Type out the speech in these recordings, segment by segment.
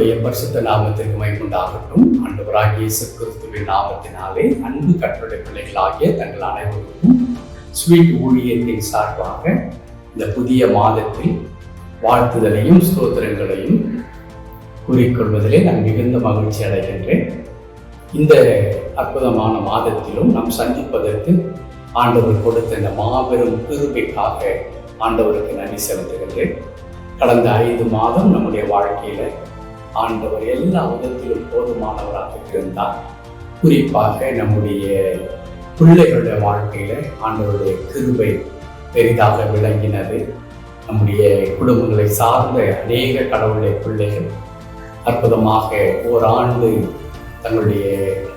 ஆண்டவருடைய பரிசுத்த நாமத்திற்கு மகிமையுண்டாகட்டும். ஆண்டவராகிய இயேசு கிறிஸ்துவின் நாமத்தினாலே அன்பு கர்த்தருடைய பிள்ளைகளாகிய தங்கள் அனைவருக்கும் ஸ்வீட் ஊழியத்தின் சார்பாக இந்த புதிய மாதத்தில் வாழ்த்துதலையும் ஸ்தோத்திரங்களையும் கூறிக்கொள்வதிலே நான் மிகுந்த மகிழ்ச்சி அடைகின்றேன். இந்த அற்புதமான மாதத்திலும் நாம் சந்திப்பதற்கு ஆண்டவர் கொடுத்த இந்த மாபெரும் கிருபைக்காக ஆண்டவருக்கு நன்றி செலுத்துகின்றேன். கடந்த 5 மாதம் நம்முடைய வாழ்க்கையில ஆண்டவர் எல்லா விதத்திலும் போதுமானவராக இருந்தார். குறிப்பாக நம்முடைய பிள்ளைகளுடைய வாழ்க்கையில ஆண்டவருடைய கிருபை பெரிதாக விளங்கினது. நம்முடைய குடும்பங்களை சார்ந்த அநேக கடவுளுடைய பிள்ளைகள் அற்புதமாக ஓராண்டு தங்களுடைய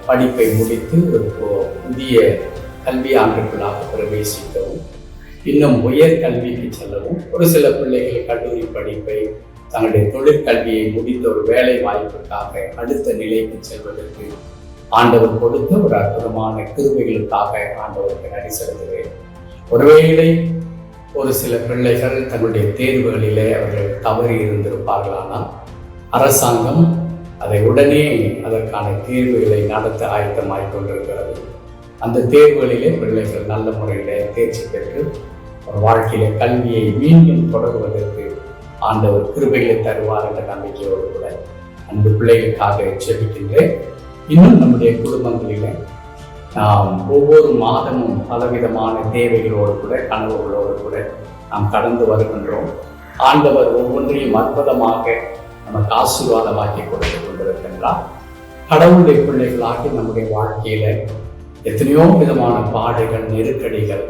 படிப்பை முடித்து ஒரு புதிய கல்வி ஆண்டுகளாக பிரவேசிக்கவும், இன்னும் உயர் கல்விக்கு செல்லவும், ஒரு சில பிள்ளைகள் கல்லூரி படிப்பை தங்களுடைய தொழிற்கல்வியை முடித்த ஒரு வேலை வாய்ப்புக்காக அடுத்த நிலைக்கு செல்வதற்கு ஆண்டவர் கொடுத்த ஒரு அற்புதமான கிருபைகளுக்காக ஆண்டவருக்கு நன்றி செலுத்துகிறேன். ஒருவேளை ஒரு சில பிள்ளைகள் தங்களுடைய தேர்வுகளிலே அவர்கள் தவறி இருந்திருப்பார்களானால் அரசாங்கம் அதை உடனே அதற்கான தேர்வுகளை நடத்த ஆயத்தமாய் கொண்டிருக்கிறது. அந்த தேர்வுகளிலே பிள்ளைகள் நல்ல முறையிலே தேர்ச்சி பெற்று ஒரு வாழ்க்கையில கல்வியை மீண்டும் தொடங்குவதற்கு ஆண்டவர் கிருபைகளை தருவார் என்ற நம்பிக்கையோடு கூட அன்பு பிள்ளைகளுக்காக ஜெபிக்கின்றேன். இன்னும் நம்முடைய குடும்பங்களில நாம் ஒவ்வொரு மாதமும் பலவிதமான தேவைகளோடு கூட கனவுகளோடு கூட நாம் கடந்து வருகின்றோம். ஆண்டவர் ஒவ்வொன்றையும் அற்புதமாக நமக்கு ஆசீர்வாதமாக்கி கொடுத்து கொண்டிருக்கின்றார். கடவுளுடைய பிள்ளைகளாகி நம்முடைய வாழ்க்கையில எத்தனையோ விதமான பாடுகள், நெருக்கடிகள்,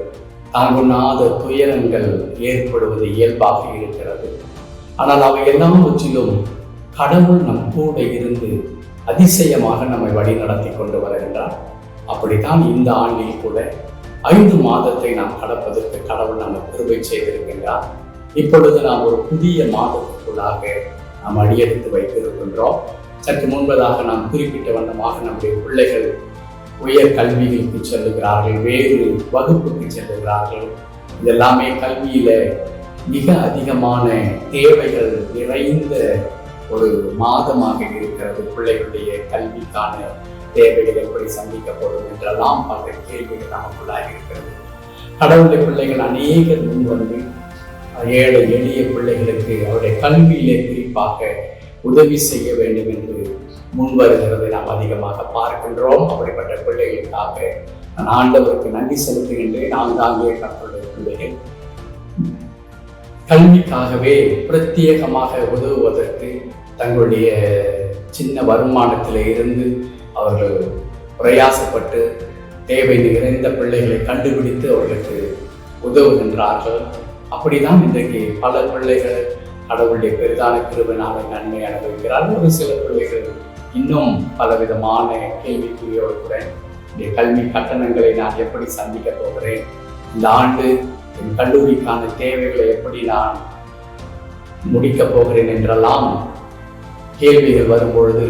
தாங்குண்ணாத துயரங்கள் ஏற்படுவது இயல்பாக இருக்கிறது. ஆனால் அவை எல்லாவற்றிலும் கடவுள் நம் கூட இருந்து அதிசயமாக நம்மை வழி நடத்தி கொண்டு வருகின்றார். அப்படித்தான் இந்த ஆண்டில் கூட 5 மாதத்தை நாம் கடப்பதற்கு கடவுள் நம்ம கிருபை செய்திருக்கின்றார். இப்பொழுது நாம் ஒரு புதிய மாதத்துக்குள்ளாக நாம் அடியெடுத்து வைத்திருக்கின்றோம். சற்று முன்பதாக நாம் குறிப்பிட்ட வண்ணமாக நம்முடைய பிள்ளைகள் உயர் கல்விகளுக்கு செல்லுகிறார்கள், வேறு வகுப்புக்கு செல்லுகிறார்கள். இதெல்லாமே கல்வியில மிக அதிகமான தேவைகள் நிறைந்த ஒரு மாதமாக இருக்கிறது. பிள்ளைகளுடைய கல்விக்கான தேவைகள் எப்படி சந்திக்கப்படும் என்றெல்லாம் பல கேள்விகள் நமக்குள்ளாக இருக்கிறது. கடவுளுடைய பிள்ளைகள் அநேகர் முன் வந்து ஏழை எளிய பிள்ளைகளுக்கு அவருடைய கல்வியிலே குறிப்பாக உதவி செய்ய வேண்டும் என்று முன் வருகிறதை நாம் அதிகமாக பார்க்கின்றோம். அப்படிப்பட்ட பிள்ளைகளுக்காக நான் ஆண்டவருக்கு நன்றி செலுத்துகின்றேன். நான் தாங்கே கர்த்தருடைய பிள்ளைகள் கல்விக்காகவே பிரத்யேகமாக உதவுவதற்கு தங்களுடைய சின்ன வருமானத்திலே இருந்து அவர்கள் பிரயாசப்பட்டு தேவை நிறைந்த பிள்ளைகளை கண்டுபிடித்து அவர்களுக்கு உதவுகின்றார்கள். அப்படிதான் இன்றைக்கு பல பிள்ளைகள் கடவுளுடைய பெரிதான கிருபையினாலே நன்மை அனுபவிக்கிறார்கள். ஒரு சில பிள்ளைகள் இன்னும் பலவிதமான கேள்விக்குறியோடு கூட இந்த கல்வி கட்டணங்களை நான் எப்படி சந்திக்க போகிறேன், இந்த ஆண்டு என் கல்லூரிக்கான தேவைகளை எப்படி நான் முடிக்கப் போகிறேன் என்றெல்லாம் கேள்விகள் வரும்பொழுது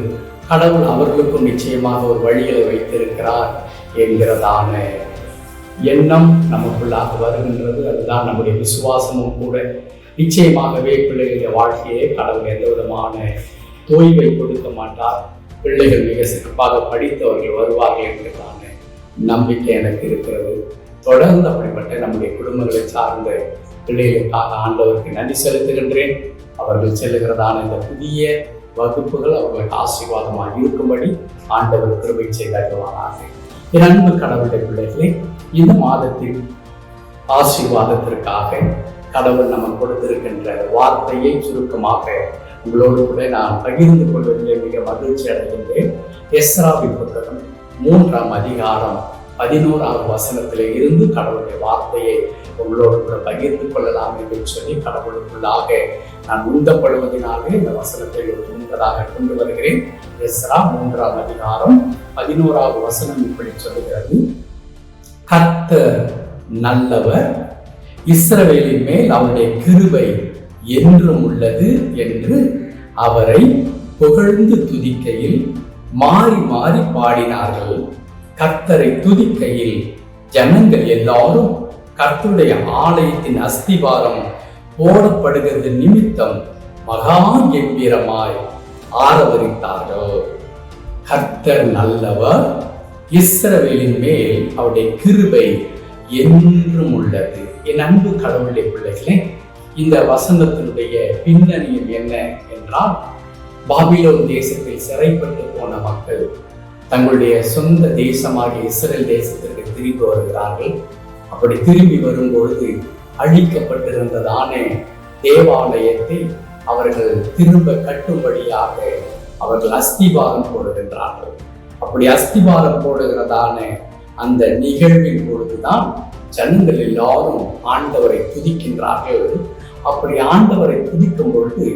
கடவுள் அவர்களுக்கும் நிச்சயமாக ஒரு வழிகளை வைத்திருக்கிறார் என்கிறதான எண்ணம் நமக்குள்ளாக வருகின்றது. அதுதான் நம்முடைய விசுவாசமும் கூட. நிச்சயமாகவே பிள்ளைகளுடைய வாழ்க்கையே கடவுள் எந்த விதமான தோய்வை கொடுக்க மாட்டார். பிள்ளைகள் மிக சிறப்பாக படித்தவர்கள் வருவார்கள் என்கிறதான நம்பிக்கை எனக்கு இருக்கிறது. தொடர்ந்து அப்படிப்பட்ட நம்முடைய குடும்பங்களை சார்ந்த பிள்ளைகளுக்காக ஆண்டவருக்கு நன்றி செலுத்துகின்றேன். அவர்கள் செல்லுகிறதான இந்த புதிய வகுப்புகள் அவர்களுக்கு ஆசீர்வாதமாக இருக்கும்படி ஆண்டவர் கிருபை செய்தார்கள். என் அன்பு கடவுளுடைய பிள்ளைகளை, இந்த மாதத்தில் ஆசீர்வாதத்திற்காக கடவுள் நமக்கு கொடுத்திருக்கின்ற வார்த்தையை சுருக்கமாக உங்களோடு கூட நான் பகிர்ந்து கொள்வதிலே மிக மகிழ்ச்சி அடைகின்றேன். எஸ்ராவின் புத்தகம் 3ஆம் அதிகாரம் 11ஆவது வசனத்திலே இருந்து கடவுளுடைய வார்த்தையை உங்களோடு கூட பகிர்ந்து கொள்ளலாம் என்று சொல்லி கடவுளுக்குள்ளாக நான் உந்தப்படுவதனாலே இந்த வசனத்தை உண்பதாக கொண்டு வருகிறேன். எஸ்ரா 3ஆம் அதிகாரம் 11ஆவது வசனம் இப்படி சொல்லுகிறது: கர்த்தர் நல்லவர், இஸ்ரவேலின் மேல் அவருடைய கிருபை என்றும் உள்ளது என்று அவரை புகழ்ந்து துதிக்கையில் மாறி மாறி பாடினார்கள். கர்த்தரை துதிக்கையில் ஜனங்கள் எல்லாரும் கர்த்தருடைய ஆலயத்தின் அஸ்திவாரம் போடப்படுகிறது நிமித்தம் மகா கம்பீரமாய் ஆரவரித்தார்கள். கர்த்தர் நல்லவர், இஸ்ரவேலின் மேல் அவருடைய கிருபை என்றும் உள்ளது. என் அன்பு கடவுளுடைய பிள்ளைகளே, இந்த வசனத்தினுடைய பின்னணியில் என்ன என்றால், பாபிலோன் தேசத்தில் சிறைப்பட்டு போன மக்கள் தங்களுடைய சொந்த தேசமாகிய இஸ்ரேல் தேசத்திற்கு திரும்பி வருகிறார்கள். அப்படி திரும்பி வரும்பொழுது அழிக்கப்பட்டிருந்ததான தேவாலயத்தை அவர்கள் திரும்ப கட்டும்படியாக அவர்கள் அஸ்திபாரம் போடுகின்றார்கள். அப்படி அஸ்திபாரம் போடுகிறதான அந்த நிகழ்வின் பொழுதுதான் ஜனங்கள் எல்லாரும் ஆண்டவரை துதிக்கின்றார்கள். அப்படி ஆண்டவரை துதிக்கும் பொழுது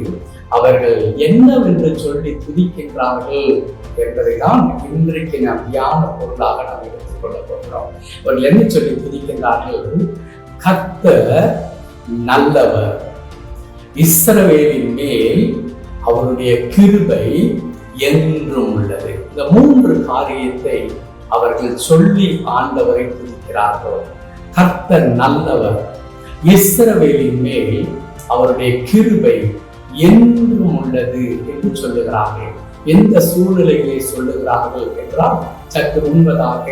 அவர்கள் என்னவென்று சொல்லி துதிக்கின்றார்கள் என்பதை தான் இன்றைக்கு நாம் தியான பொருளாக நாம் எடுத்துக்கொள்ள போகிறோம். அவர்கள் என்ன சொல்லி துதிக்கின்றார்கள்? கர்த்தர் நல்லவர், இஸ்ரவேலின் மேல் அவருடைய கிருபை என்றும் உள்ளது. இந்த 3 காரியத்தை அவர்கள் சொல்லி ஆண்டவரை துதிக்கிறார்கள். கர்த்தர் நல்லவர், இஸ்ரவேலின் மேல் அவருடைய கிருபை என்றும் உள்ளது என்று சொல்லுகிறார்கள். எந்த சூழ்நிலைகளை சொல்லுகிறார்கள் என்றால், சற்று முன்பதாக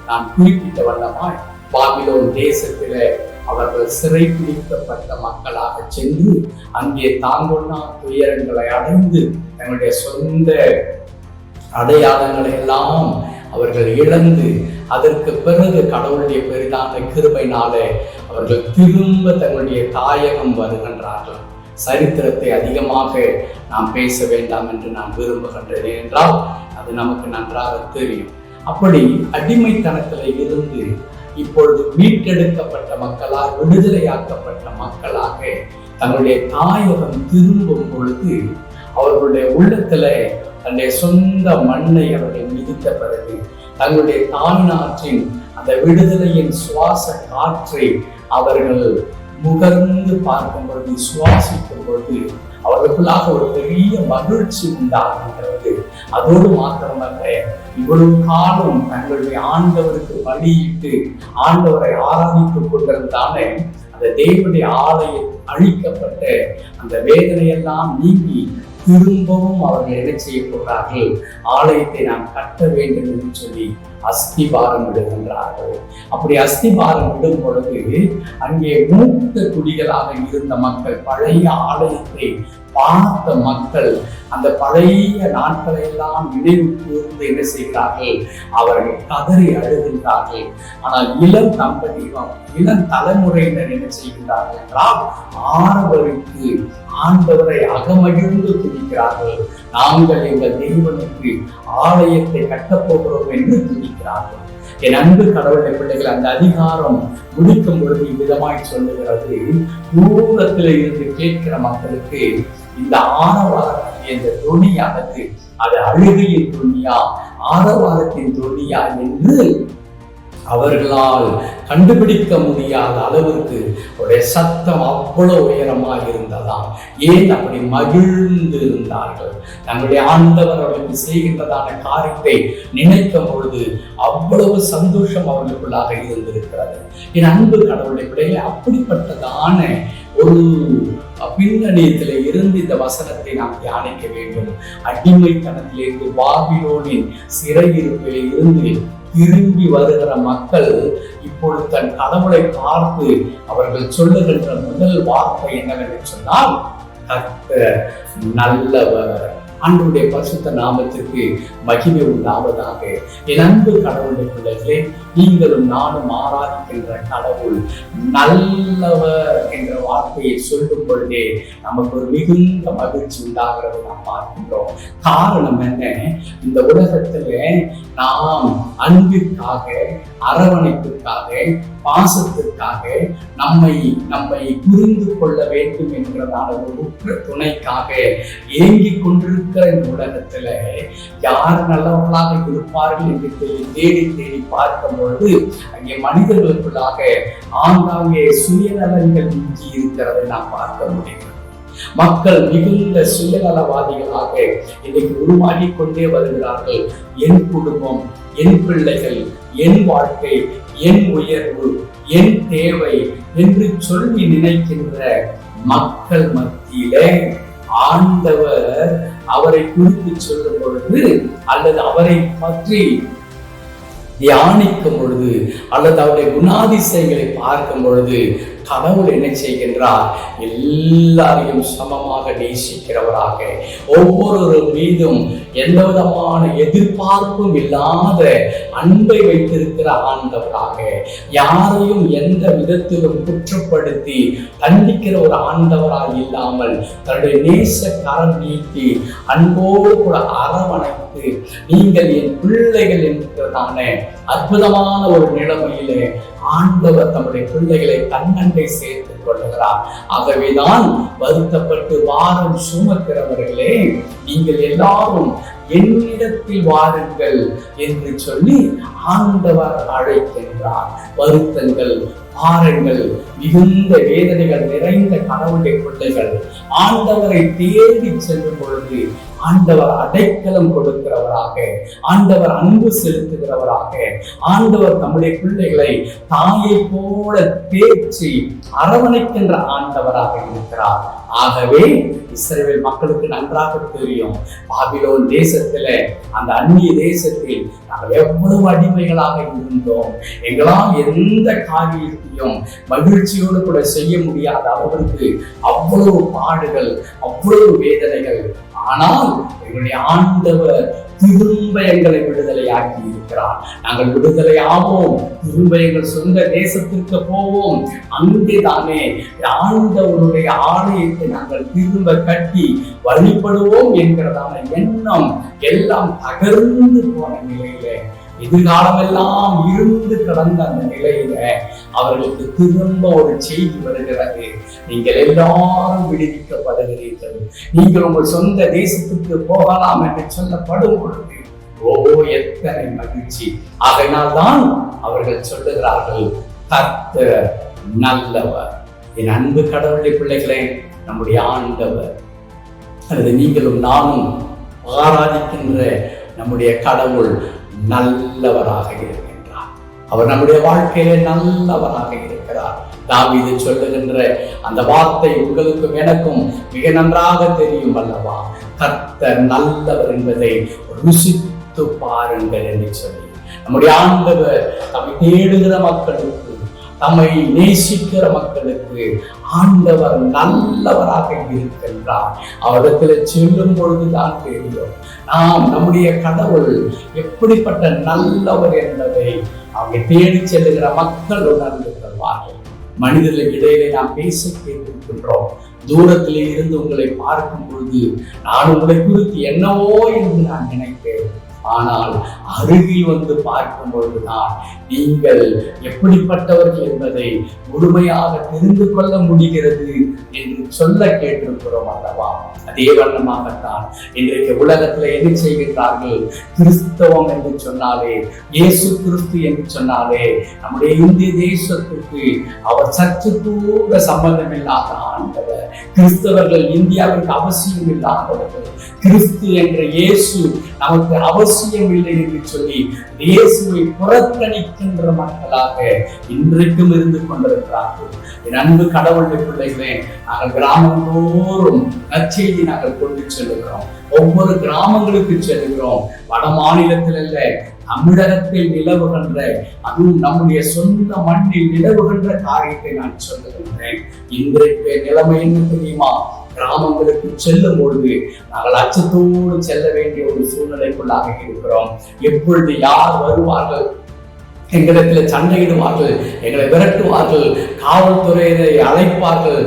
நான் குறிப்பிட்ட வண்ணமாய் பாபிலோன் தேசத்திலே அவர்கள் சிறை பிடிக்கப்பட்ட மக்களாக சென்று அங்கே தாங்கொன்னா துயரங்களை அடைந்து தங்களுடைய சொந்த அடையாளங்களை எல்லாம் அவர்கள் இழந்து, அதற்கு பிறகு கடவுளுடைய பெரிதான கிருபையினாலே அவர்கள் திரும்ப தங்களுடைய தாயகம் வருகின்றார்கள். சரித்திரத்தை அதிகமாக நாம் பேச வேண்டாம் என்று நான் விரும்புகின்றேன், என்றால் அது நமக்கு நன்றாக தெரியும். அப்படி அடிமைத்தனத்தில் இருந்து இப்பொழுது மீட்டெடுக்கப்பட்ட மக்களாக, விடுதலையாக்கப்பட்ட மக்களாக தங்களுடைய தாயகம் திரும்பும் பொழுது அவர்களுடைய உள்ளத்துல தன்னுடைய சொந்த மண்ணை அவர்கள் மிதித்த பிறகு தங்களுடைய தாய்நாட்டின் அந்த விடுதலையின் சுவாச காற்றை அவர்கள் முகர்ந்து பார்க்கும் பொழுது, சுவாசிக்கும் பொழுது அவர்களுக்குள்ளாக ஒரு பெரிய மகிழ்ச்சி உண்டாகின்றது. அதோடு மாத்திரமல்ல, இவ்வளவு காலம் தங்களுடைய ஆண்டவருக்கு பலியிட்டு ஆண்டவரை ஆராதித்துக் கொண்டிருந்தாலே அந்த தேவனுடைய ஆலயம் அழிக்கப்பட்ட அந்த வேதனையெல்லாம் நீங்கி திரும்பவும் அவர்கள் என்ன செய்ய போகிறார்கள்? ஆலயத்தை நாம் கட்ட வேண்டும் என்று சொல்லி அஸ்திபாரம் விடுகின்றார்கள். அப்படி அஸ்திபாரம் விடும் பொழுது அங்கே மூத்த குடிகளாக இருந்த மக்கள், பழைய ஆலயத்தை பார்த்த மக்கள், அந்த பழைய நாட்களை எல்லாம் நினைவு கூர்ந்து என்ன செய்கிறார்கள்? அவர்கள் கதறி அழுகின்றார்கள். ஆனால் இளம் தம்பதியினர், இளம் தலைமுறையினர் என்ன செய்கின்றார்கள் என்றால், ஆரவருக்கு ஆண்டவரை அகமகிழ்ந்து துதிக்கிறார்கள். நாங்கள் எங்கள் தேவனுக்கு ஆலயத்தை கட்டப்போகிறோம் என்று துதிக்கிறார்கள். என் அன்பு கடவுளுடைய பிள்ளைகள், அந்த அதிகாரம் முடிக்கும் பொழுது இவ்விதமாய் சொல்லுகிறது, தூரத்தில் இருந்து கேட்கிற மக்களுக்கு இந்த ஆரவாரத்தின் இந்த தொனியானது அது அழுகையின் தொனியா, ஆரவாரத்தின் தொனியா என்று அவர்களால் கண்டுபிடிக்க முடியாத அளவுக்கு ஒரு சத்தம் அவ்வளவு உயரமாக இருந்ததாம். ஏன் அப்படி மகிழ்ந்து இருந்தார்கள்? தங்களுடைய ஆண்டவர் அவர்களுக்கு செய்கின்றதான காரியத்தை நினைக்கும் பொழுது அவ்வளவு சந்தோஷம் அவர்களுக்குள்ளாக இருந்திருக்கிறது. என் அன்பு கடவுளுடைய பிள்ளைகளை, அப்படிப்பட்டதான ஒரு பின்னணியத்திலே இருந்து இந்த வசனத்தை நாம் தியானிக்க வேண்டும். அடிமைத்தனத்திலிருந்து, பாபிலோனின் சிறையிருப்பிலே இருந்து திரும்பி வருகிற மக்கள் இப்பொழுது தன் கடவுளை பார்த்து அவர்கள் சொல்லுகின்ற முதல் வார்த்தை என்னவென்று சொன்னால், கர்த்தர் நல்லவர். ஆண்டவருடைய பரிசுத்த நாமத்திற்கு மகிமை உண்டாவதாக. என் அன்பு கடவுளுடைய பிள்ளைகளே, நீங்களும் நானும் ஆராதிக்கின்ற கடவுள் நல்லவர் என்ற வார்த்தையை சொல்லும் பொழுதே நமக்கு ஒரு மிகுந்த மகிழ்ச்சி உண்டாகிறது நாம் பார்க்கின்றோம். காரணம் என்ன? இந்த உலகத்திலே நாம் அன்பிற்காக, அரவணைப்பிற்காக, பாசத்திற்காக, நம்மை புரிந்து கொள்ள வேண்டும் என்கிறதான ஒரு உற்ற துணைக்காக ஏங்கிக் கொண்டிருக்கிற இந்த உலகத்துல யார் நல்லவர்களாக இருப்பார்கள் என்று தேடி தேடி பார்க்கும் பொழுது அங்கே மனிதர்களுக்குள்ளாக ஆங்காங்கே சுயநலங்கள் மிஞ்சி இருக்கிறதை நாம் பார்க்க முடியும். மக்கள் மிகுந்த சுயநலவாதிகளாக இன்னைக்கு உருவாகி கொண்டே வருகிறார்கள். என் குடும்பம், என் பிள்ளைகள், என் வாழ்க்கை, என் உயர்வு, என் தேவை என்று சொல்லி நினைக்கின்ற மக்கள் மத்தியிலே ஆண்டவர் அவரை குறித்து சொல்லும் பொழுது அல்லது அவரை பற்றி தியானிக்கும் பொழுது அல்லது அவருடைய குணாதிசயங்களை பார்க்கும் பொழுது கடவுள் என்ன செய்கின்றார்? எல்லாரையும் சமமாக நேசிக்கிறவராக, ஒவ்வொரு மீதும் எந்த விதமான எதிர்பார்ப்பும் இல்லாத அன்பை வைத்திருக்கிற ஆண்டவராக, யாரையும் எந்த விதத்திலும் குற்றப்படுத்தி தண்டிக்கிற ஒரு ஆண்டவராக இல்லாமல் தன்னுடைய நேச கரம் நீட்டி அன்போடு கூட அரவணைத்து நீங்கள் என் பிள்ளைகள் என்கிறதான அற்புதமான ஒரு நிலைமையிலே ஆண்டவர் தம்முடைய பிள்ளைகளை தன்னண்டை சேர்த்துக் கொள்ளுகிறார். ஆகவேதான் வருத்தப்பட்டு வாரம் சுமக்கிறவர்களே, நீங்கள் எல்லாரும் என்னிடத்தில் வாருங்கள் என்று சொல்லி ஆண்டவர் அழைக்கின்றார். வருத்தங்கள், பாருங்கள், மிகுந்த வேதனைகள் நிறைந்த கடவுளுடைய பிள்ளைகள் ஆண்டவரை தேடி செல்லும் பொழுது ஆண்டவர் அடைக்கலம் கொடுக்கிறவராக, ஆண்டவர் அன்பு செலுத்துகிறவராக, ஆண்டவர் நம்முடைய பிள்ளைகளை தாயை போல தேற்றி அரவணைக்கின்ற ஆண்டவராக இருக்கிறார். ஆகவே இஸ்ரவேல் மக்களுக்கு நன்றாக தெரியும், பாபிலோன் தேசத்துல, அந்த அந்நிய தேசத்தில் நாங்கள் எவ்வளவு அடிமைகளாக இருந்தோம். எங்களால் எந்த காரியத்தையும் மகிழ்ச்சியோடு கூட செய்ய முடியாத அவருக்கு அவ்வளவு பாடுகள், அவ்வளவு வேதனைகள். ஆனால் எங்களுடைய ஆண்டவர் திரும்ப எங்களை விடுதலையாக்கி இருக்கிறார். நாங்கள் விடுதலை ஆவோம், திரும்ப எங்கள் சொந்த தேசத்திற்கு போவோம். அங்கே தானே ஆண்டவருடைய ஆலயத்தை நாங்கள் திரும்ப கட்டி வழிபடுவோம் என்கிறதான எண்ணம் எல்லாம் தகர்ந்து போன நிலையில, எதிர்காலமெல்லாம் இருந்து கடந்த அந்த நிலையில அவர்களுக்கு திரும்ப ஒரு செய்தி வருகிறது. நீங்கள் எல்லாரும் விடுவிக்கப்படுகிறீர்கள், நீங்கள் உங்கள் சொந்த தேசத்துக்கு போகலாம் என்று சொல்லப்படும் பொழுது ஓ எத்தனை மகிழ்ச்சி! ஆகையினால் தான் அவர்கள் சொல்லுகிறார்கள், கர்த்தர் நல்லவர். என் அன்பு கடவுளுடைய பிள்ளைகளை, நம்முடைய ஆண்டவர் அல்லது நீங்களும் நானும் ஆராதிக்கின்ற நம்முடைய கடவுள் நல்லவராக இருக்கின்றார். அவர் நம்முடைய வாழ்க்கையிலே நல்லவராக இருக்கிறார். தாவீது சொல்லுகின்ற அந்த வார்த்தை உங்களுக்கும் எனக்கும் மிக நன்றாக தெரியும் அல்லவா? கர்த்தர் நல்லவர் என்பதை ருசித்து பாருங்கள் என்று சொல்லி, நம்முடைய ஆண்டவர் தம்மை தேடுகிற மக்களுக்கு, தம்மை நேசிக்கிற மக்களுக்கு ஆண்டவர் நல்லவராக இருக்கின்றார். அவரிடத்தில் செல்லும் பொழுதுதான் தெரியும் நாம் நம்முடைய கடவுள் எப்படிப்பட்ட நல்லவர் என்பதை அவங்க தேடி செல்லுகிற மக்கள் உணர்ந்து கொள்வார்கள். மனிதர்களுக்கு இடையிலே நாம் பேச கேட்டிருக்கின்றோம். தூரத்திலே இருந்து உங்களை பார்க்கும் பொழுது நான் உங்களை குறித்து என்னவோ என்று நான் நினைப்பேன். ஆனால் அருகில் வந்து பார்க்கும் பொழுதுதான் நீங்கள் எப்படிப்பட்டவர்கள் என்பதை முழுமையாக தெரிந்து கொள்ள முடிகிறது என்று சொல்ல கேட்டிருக்கிறோம் அல்லவா? அதே வண்ணமாகத்தான் இன்றைக்கு உலகத்துல என்ன செய்கின்றார்கள்? கிறிஸ்தவம் என்று சொன்னாலே, இயேசு கிறிஸ்து என்று சொன்னாலே, நம்முடைய இந்திய தேசத்துக்கு அவர் சற்று கூட சம்பந்தம் இல்லாத ஆண்டவர். கிறிஸ்தவர்கள் இந்தியாவிற்கு அவசியம் இல்லாதவர்கள். கிறிஸ்து என்ற இயேசு நமக்கு அவசியம் இல்லை என்று சொல்லி இயேசுவை புறக்கணிக்கின்ற மக்களாக இன்றைக்கும் இருந்து கொண்டிருக்கிறார்கள். என் அன்பு கடவுளுடைய பிள்ளைகளே, நாங்கள் கிராமந்தோறும் நற்செய்தி நாங்கள் கொண்டு செல்லுகிறோம். ஒவ்வொரு கிராமங்களுக்கு செல்லுகிறோம். வட மாநிலத்தில் அல்ல, தமிழகத்தில் நிலவுகின்ற, அதுவும் நம்முடைய சொந்த மண்ணில் நிலவுகின்ற காரியத்தை நான் சொல்லுகின்றேன். இன்றைக்கு நிலைமை என்ன தெரியுமா? கிராமங்களுக்கு செல்லும் பொழுது நாங்கள் அச்சத்தோடு செல்ல வேண்டிய ஒரு சூழ்நிலைக்குள்ளாக இருக்கிறோம். எப்பொழுது யார் வருவார்கள், எங்களிடத்தில் சண்டையிடுவார்கள், எங்களை விரட்டுவார்கள், காவல்துறையினரை அழைப்பார்கள்,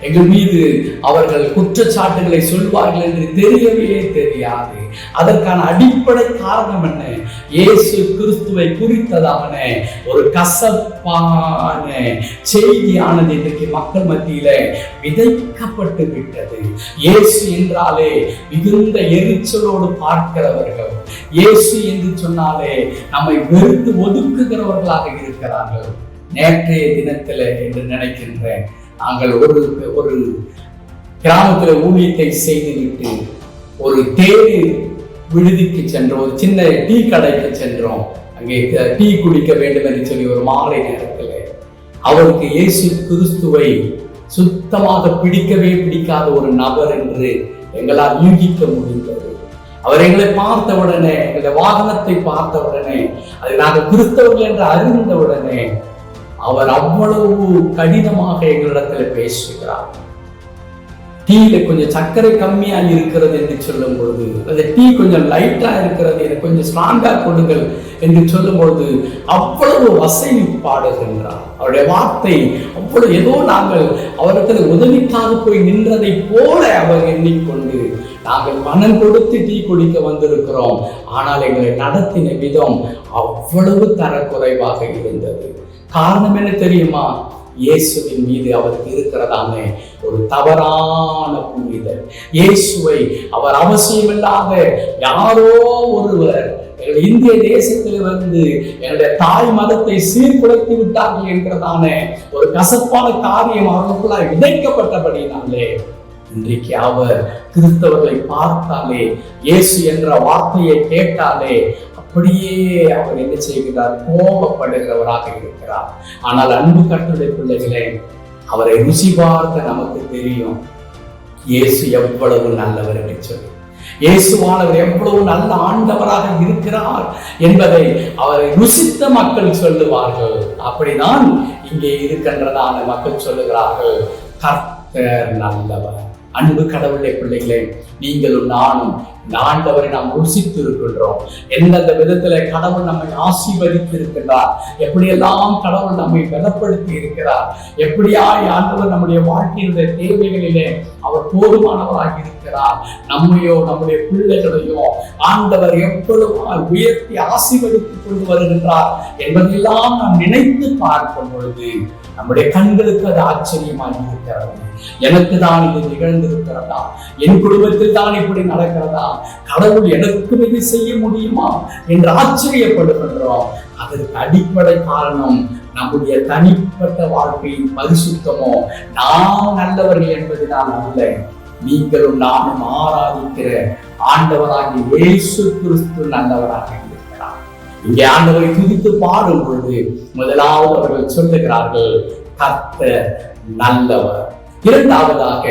எங்கள் மீது அவர்கள் குற்றச்சாட்டுகளை சொல்வார்கள் என்று தெரியவே தெரியாது. அதற்கான அடிப்படை காரணம் என்ன? இயேசு கிறிஸ்துவை குறித்ததான ஒரு கசப்பான செய்தியானது இன்றைக்கு மக்கள் மத்தியில விதைக்கப்பட்டு விட்டது. இயேசு என்றாலே மிகுந்த எரிச்சலோடு பார்க்கிறவர்கள், இயேசு என்று சொன்னாலே நம்மை வெறுத்து ஒதுக்குகிறவர்களாக இருக்கிறார்கள். நேற்றைய தினத்தில் என்று நினைக்கின்றேன், நாங்கள் ஒரு கிராமத்தில் ஊழியத்தை செய்துவிட்டு ஒரு தேடி விடுதிக்கு சென்றோம், ஒரு சின்ன டீ கடைக்கு சென்றோம். அங்கே டீ குடிக்க வேண்டும் என்று சொல்லி ஒரு மாலை நேரத்தில் அவருக்கு இயேசு கிறிஸ்துவை சுத்தமாக பிடிக்காத ஒரு நபர் என்று எங்களால் யூகிக்க முடிந்தது. அவர் எங்களை பார்த்தவுடனே, எங்களுடைய வாகனத்தை பார்த்தவுடனே, அதை நாங்கள் கிறிஸ்தவர்கள் என்று அறிந்தவுடனே அவர் அவ்வளவு கடினமாக எங்களிடத்தில் பேசுகிறார். டீல கொஞ்சம் சர்க்கரை கம்மியா இருக்கிறது என்று சொல்லும் பொழுது, அந்த டீ கொஞ்சம் லைட்டா இருக்கிறது, எனக்கு கொஞ்சம் ஸ்ட்ராங்கா கொடுங்கள் என்று சொல்லும் பொழுது அவ்வளவு வசையை பாடுகின்றார். அவருடைய வார்த்தை அவ்வளவு ஏதோ நாங்கள் அவரிடத்தில் உதவிக்காக போய் நின்றதை போல அவர் எண்ணிக்கொண்டு, நாங்கள் பணம் கொடுத்து டீ குடிக்க வந்திருக்கிறோம், ஆனால் எங்களை நடத்தின விதம் அவ்வளவு தரக்குறைவாக இருந்தது. காரணம் என்ன தெரியுமா? இயேசுவின் மீது அவருக்கு இருக்கிறதாமே ஒரு தவறான புரிதல். இயேசுவை அவர் அவசியமில்லாத யாரோ ஒருவர் இந்திய தேசத்தில் வந்து என்னுடைய தாய் மதத்தை சீர்குலைத்து விட்டார்கள் என்கிறதான ஒரு கசப்பான காரியம் அவர்களுக்குள்ளாய் விதைக்கப்பட்டபடினாலே இன்றைக்கு அவர் கிறிஸ்தவர்களை பார்த்தாலே, இயேசு என்ற வார்த்தையை கேட்டாலே அப்படியே அவர் என்ன செய்கிறார்? கோபப்படுகிறவராக இருக்கிறார். ஆனால் அன்பு கர்த்தருடைய பிள்ளைகளே, அவரை ருசி பார்க்க நமக்கு தெரியும் இயேசு எவ்வளவு நல்லவர் என்று சொல்லி, இயேசுவானவர் எவ்வளவு நல்ல ஆண்டவராக இருக்கிறார் என்பதை அவரை ருசித்த மக்கள் சொல்லுவார்கள். அப்படிதான் இங்கே இருக்கின்றதான மக்கள் சொல்லுகிறார்கள், கர்த்தர் நல்லவர். அன்பு கடவுளுடைய பிள்ளைகளே, நீங்களும் நானும் ஆண்டவரை நாம் ருசித்து இருக்கின்றோம். எந்தெந்த விதத்துல கடவுள் நம்மை ஆசீர்வதித்து இருக்கின்றார், எப்படியெல்லாம் கடவுள் நம்மை பலப்படுத்தி இருக்கிறார், எப்படியாய் ஆண்டவர் நம்முடைய வாழ்க்கையினுடைய தேவைகளிலே அவர் போதுமானவராக இருக்கிறார், நம்மையோ நம்முடைய பிள்ளைகளையோ ஆண்டவர் எவ்வளவு உயர்த்தி ஆசீர்வதித்துக் கொண்டு வருகின்றார் என்பதெல்லாம் நாம் நினைத்து பார்க்கும் பொழுது நம்முடைய கண்களுக்கு அது ஆச்சரியமாக இருக்கிறது. எனக்கு தான் இது நிகழ்ந்திருக்கிறதா? என் குடும்பத்தில் தான் இப்படி நடக்கிறதா? கடவுள் எனக்கு இது செய்ய முடியுமா என்று ஆச்சரியப்படுகின்றோம். அதற்கு அடிப்படை காரணம் நம்முடைய தனிப்பட்ட வாழ்க்கையின் பரிசுத்தமோ, நாம் நல்லவர்கள் என்பதுதான் அல்ல, நீங்களும் நானும் ஆராதிக்கிற ஆண்டவராகிய இயேசு கிறிஸ்து நல்லவராக இருக்கிறார். இங்கே ஆண்டவரை துதித்து பாடும் பொழுது முதலாவது அவர்கள் சொல்லுகிறார்கள், கர்த்தர் நல்லவர். இரண்டாவதாக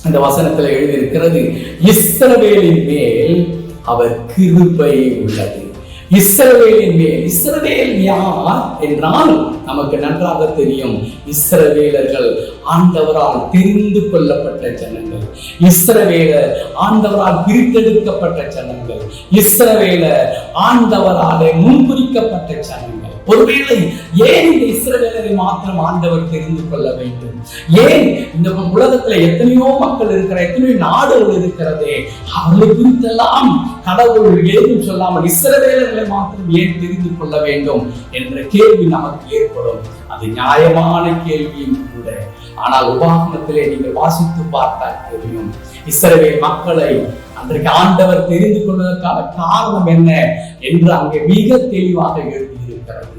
அந்த வசனத்தில் எழுதியிருக்கிறது, இஸ்ரவேலின் மேல் அவர் கிருபை உள்ளது. இஸ்ரவேலின் மேல், இஸ்ரவேல் யார் என்றால் நமக்கு நன்றாக தெரியும். இஸ்ரவேலர்கள் ஆண்டவரால் தெரிந்து கொள்ளப்பட்ட ஜனங்கள், இஸ்ரவேலர் ஆண்டவரால் பிரித்தெடுக்கப்பட்ட ஜனங்கள், இஸ்ரவேலர் ஆண்டவராலே முன்குறிக்கப்பட்ட ஜனங்கள். ஒருவேளை ஏன் இந்த இஸ்ரவேலரை மாத்திரம் ஆண்டவர் தெரிந்து கொள்ள வேண்டும்? ஏன் இந்த உலகத்துல எத்தனையோ மக்கள் இருக்கிற, எத்தனையோ நாடுகள் இருக்கிறதே, அவர்களை குறித்தெல்லாம் கடவுள் ஏதும் சொல்லாமல் இஸ்ரவேலர்களை மாத்திரம் ஏன் தெரிந்து கொள்ள வேண்டும் என்ற கேள்வி நமக்கு ஏற்படும். அது நியாயமான கேள்வியும் கூட. ஆனால் உபாகமத்திலே நீங்கள் வாசித்து பார்த்தால் தெரியும், இஸ்ரவேல் மக்களை அன்றைக்கு ஆண்டவர் தெரிந்து கொள்வதற்கான காரணம் என்ன என்று அங்கே மிக தெளிவாக எழுதியிருக்கிறது.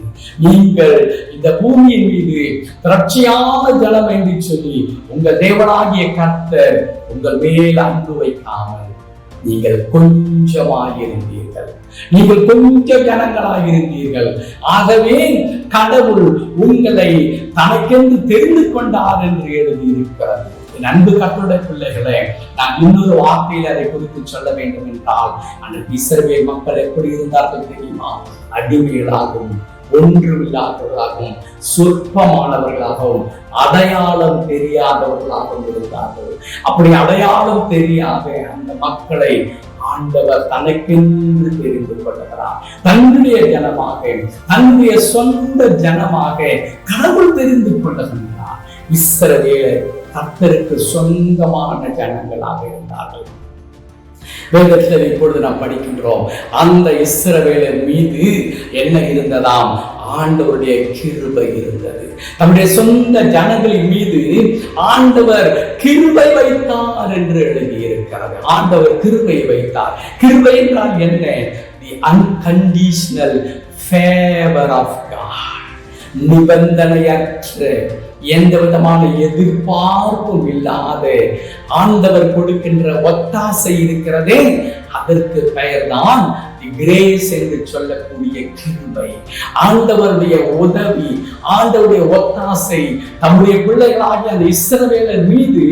நீங்கள் இந்த பூமியின் மீது திரட்சியான ஜனம் என்று சொல்லி உங்கள் தேவனாகிய கர்த்தர் உங்கள் மேல் அன்பு வைக்காமல் நீங்கள் கொஞ்சமாயிருந்தீர்கள், நீங்கள் கொஞ்சம் ஜனங்களாயிருந்தீர்கள். ஆகவே கடவுள் உங்களை தனக்கென்று தெரிந்து கொண்டார் என்று எழுதியிருக்கிறது. என் அன்பு கர்த்தருடைய பிள்ளைகளே, நான் இன்னொரு வார்த்தையில் அதை குறித்து சொல்ல வேண்டும் என்றால், அந்த இஸ்ரவேல் மக்கள் எப்படி இருந்தார்கள் தெரியுமா? அடிமைகளாகவும், ஒன்றுமில்லாதவர்களாகவும், சொற்பமானவர்களாகவும், அடையாளம் தெரியாதவர்களாகவும் இருந்தார்கள். அப்படி அடையாளம் தெரியாத அந்த மக்களை ஆண்டவர் தனக்கென்று தெரிந்து கொள்கிறார். தன்னுடைய ஜனமாக, தன்னுடைய சொந்த ஜனமாக கடவுள் தெரிந்து கொள்ளுகின்றார். இஸ்ரவேலர் கர்த்தருக்கு சொந்தமான ஜனங்களாக இருந்தார்கள். வேதத்தில் இப்பொழுது நாம் படிக்கின்றோம், அந்த இஸ்ரவேலர் மீது என்ன இருந்ததாம்? ஆண்டவருடைய கிருபை இருந்தது. நம்முடைய சொந்த ஜனங்களின் மீது ஆண்டவர் கிருபை வைத்தார் என்று எழுதியிருக்கிறது. ஆண்டவர் கிருபை வைத்தார். கிருபை என்றால் என்ன? தி அன்கண்டிஷனல் ஃபேவர் ஆஃப் காட். நிபந்தனையற்ற, எந்த விதமான எதிர்பார்ப்பும் இல்லாத ஆண்டவர் கொடுக்கின்ற ஒத்தாசை இருக்கிறதே, அதற்கு பெயர்தான் தி கிரேஸ் என்று சொல்லக்கூடிய கிருபை, ஆண்டவருடைய உதவி, ஆண்டவருடைய ஒத்தாசை தம்முடைய பிள்ளைகளாகிய அந்த இஸ்ரவேலர் மீது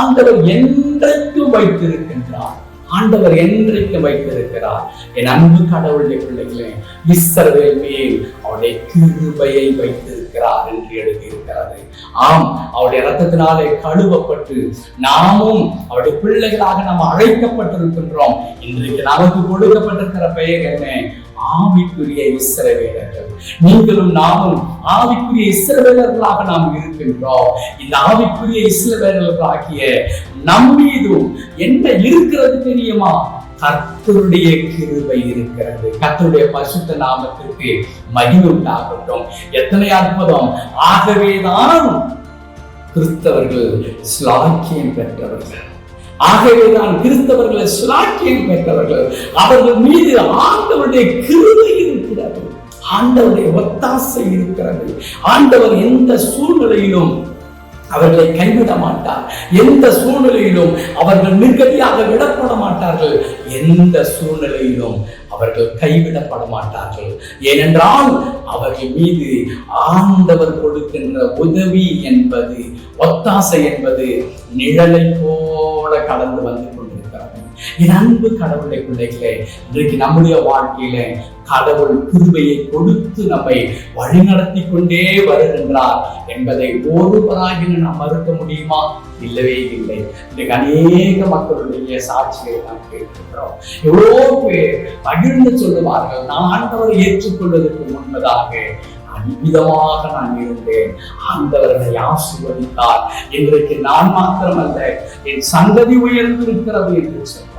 ஆண்டவர் என்றைக்கும் வைத்திருக்கின்றார். ஆண்டவர் என்றைக்கு வைத்திருக்கிறார். என் அன்பு கடவுளுடைய பிள்ளைகளே, இஸ்ரவேல் மேல் அவருடைய கிருபையை வைத்திருக்கிறார் என்று எழுதியிருக்கிறது. ஆம், அவருடைய இரத்தத்தினாலே கழுவப்பட்டு நாமும் அவருடைய பிள்ளைகளாக நாம் அழைக்கப்பட்டிருக்கின்றோம். இன்றைக்கு நமக்கு கொடுக்கப்பட்டிருக்கிற பெயர் என்ன? ஆவிக்குரிய இஸ்ரவேலர்கள். நீங்களும் நாமும் ஆவிக்குரிய இஸ்ரவேலர்களாக நாம் இருக்கின்றோம். இந்த ஆவிக்குரிய இஸ்ரவேலர்களாகிய நம்மீதும் என்ன இருக்கிறது தெரியுமா? கர்த்தருடைய கிருபை இருக்கிறது. கர்த்தருடைய பரிசுத்த நாமத்திற்கு மகிமை உண்டாகட்டும். எத்தனை அற்புதம்! ஆகவேதான் கிறிஸ்தவர்கள் ஸ்லாக்கியம் பெற்றவர்கள். ஆகவேதான் கிறிஸ்தவர்கள் ஸ்லாக்கியம் பெற்றவர்கள். அவர்கள் மீது ஆண்டவருடைய கிருபை இருக்கிறது, ஆண்டவருடைய ஒத்தாசை இருக்கிறது. ஆண்டவர் எந்த சூழ்நிலையிலும் அவர்களை கைவிட மாட்டார். எந்த சூழ்நிலையிலும் அவர்கள் நிர்கதியாக விடப்பட மாட்டார்கள். எந்த சூழ்நிலையிலும் அவர்கள் கைவிடப்பட மாட்டார்கள். ஏனென்றால் அவர்கள் மீது ஆண்டவர் கொடுக்கின்ற உதவி என்பது, ஒத்தாசை என்பது நிழலை போல கடந்து வந்து கொண்டிருக்கிறது. என் அன்பு கடவுளுடைய பிள்ளைகளே, இன்றைக்கு நம்முடைய வாழ்க்கையில கடவுள் கிருபையை கொடுத்து நம்மை வழிநடத்தி கொண்டே வருகின்றார் என்பதை ஒருவராகின நாம் மறுக்க முடியுமா? இல்லவே இல்லை. இன்றைக்கு அநேக மக்களுடைய சாட்சியை நாம் கேட்கின்றோம். எவ்வளோ பேர் பகிர்ந்து சொல்லுவார்கள், நான் ஆண்டவரை ஏற்றுக்கொள்வதற்கு முன்பதாக அவ்விதமாக நான் இருந்தேன், ஆண்டவரை ஆசீர்வதித்தார், இன்றைக்கு நான் மாத்திரமல்ல என் சந்ததி உயர்ந்திருக்கிறது என்று சொல்றான்.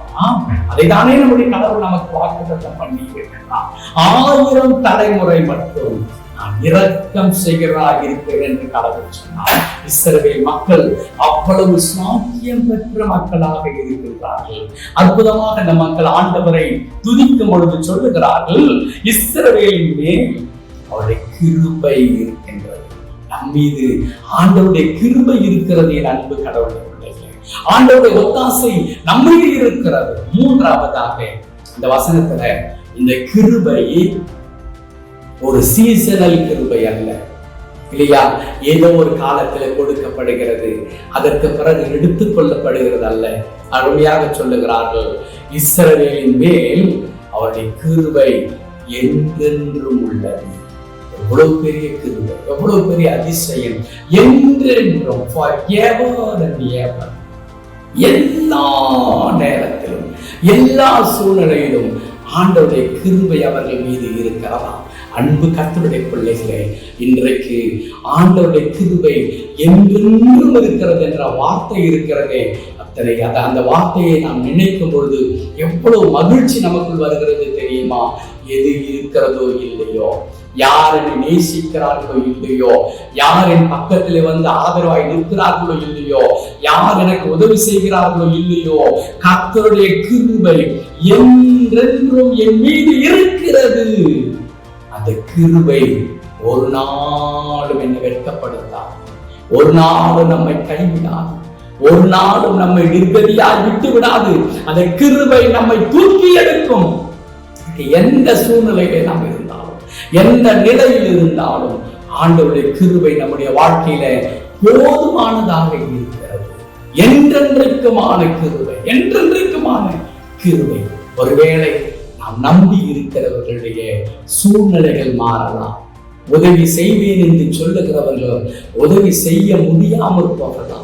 அதைதானே நம்முடைய கடவுள் நமக்கு வாக்குத்தத்தம் பண்ணி இருக்கின்றார். 1000 தலைமுறை மட்டும் நான் இரக்கம் செய்கிறதாக இருக்கிறேன் என்று கடவுள் சொன்னார். இஸ்ரவேல் மக்கள் அவ்வளவு சாக்கியம் பெற்ற மக்களாக இருக்கின்றார்கள். அற்புதமாக இந்த மக்கள் ஆண்டவரை துதிக்கும் பொழுது சொல்லுகிறார்கள், இஸ்ரவேலின் மேல் அவருடைய கிருபை இருக்கின்றது. நம் மீது ஆண்டவருடைய கிருபை இருக்கிறது. என் அன்பு கடவுளை பிள்ளைகளே, ஆண்டவருடைய ஒத்தாசை நம்மீது இருக்கிறது. மூன்றாவதாக இந்த வசனத்துல இந்த கிருபை ஒரு சீசனல் கிருபை அல்ல, இல்லையா? ஏதோ ஒரு காலத்துல கொடுக்கப்படுகிறது, அதற்கு பிறகு எடுத்துக் கொள்ளப்படுகிறது அல்ல. அருமையாக சொல்லுகிறார்கள், இஸ்ரவேலின் மேல் அவருடைய கிருபை என்றென்றும் உள்ளது. எவ்வளவு பெரிய கிருபை, எவ்வளவு பெரிய அதிசயம்! என்றென்றும், எல்லா நேரத்திலும் எல்லா சூழ்நிலையிலும் ஆண்டவருடைய கிருபை அவர்கள் மீது இருக்கிறதா? அன்பு கர்த்தருடைய பிள்ளைகளே, இன்றைக்கு ஆண்டவருடைய கிருபை என்றென்றும் இருக்கிறது என்ற வார்த்தை இருக்கிறதே, அந்த வார்த்தையை நாம் நினைக்கும் பொழுது எவ்வளவு மகிழ்ச்சி நமக்குள் வருகிறது தெரியுமா? எது இருக்கிறதோ இல்லையோ, யார் என்னை நேசிக்கிறார்களோ இல்லையோ, யார் என் பக்கத்திலே வந்து ஆதரவாய் நிற்கிறார்களோ இல்லையோ, யார் எனக்கு உதவி செய்கிறார்களோ இல்லையோ, கர்த்தருடைய கிருபை என்றென்றும் என் மீது இருக்கிறது. அந்த கிருபை ஒரு நாளும் என்னை வெட்கப்படுத்தாது, ஒரு நாளும் நம்மை கைவிடாது, ஒரு நாளும் நம்மை நிர்கதியாய் விட்டு விடாது. அந்த கிருபை நம்மை தூக்கி எடுக்கும். எந்த சூழ்நிலையிலே நாம் இருந்தாலும், எந்த நிலையில் இருந்தாலும் ஆண்டவருடைய கிருபை நம்முடைய வாழ்க்கையில போதுமானதாக இருக்கிறது. என்றென்றைக்குமான கிருபை, என்றென்றைக்குமான கிருபை. ஒருவேளை நாம் நம்பி இருக்கிறவர்களுடைய சூழ்நிலைகள் மாறலாம். உதவி செய்வேன் என்று சொல்லுகிறவர்கள் உதவி செய்ய முடியாமல் போகலாம்.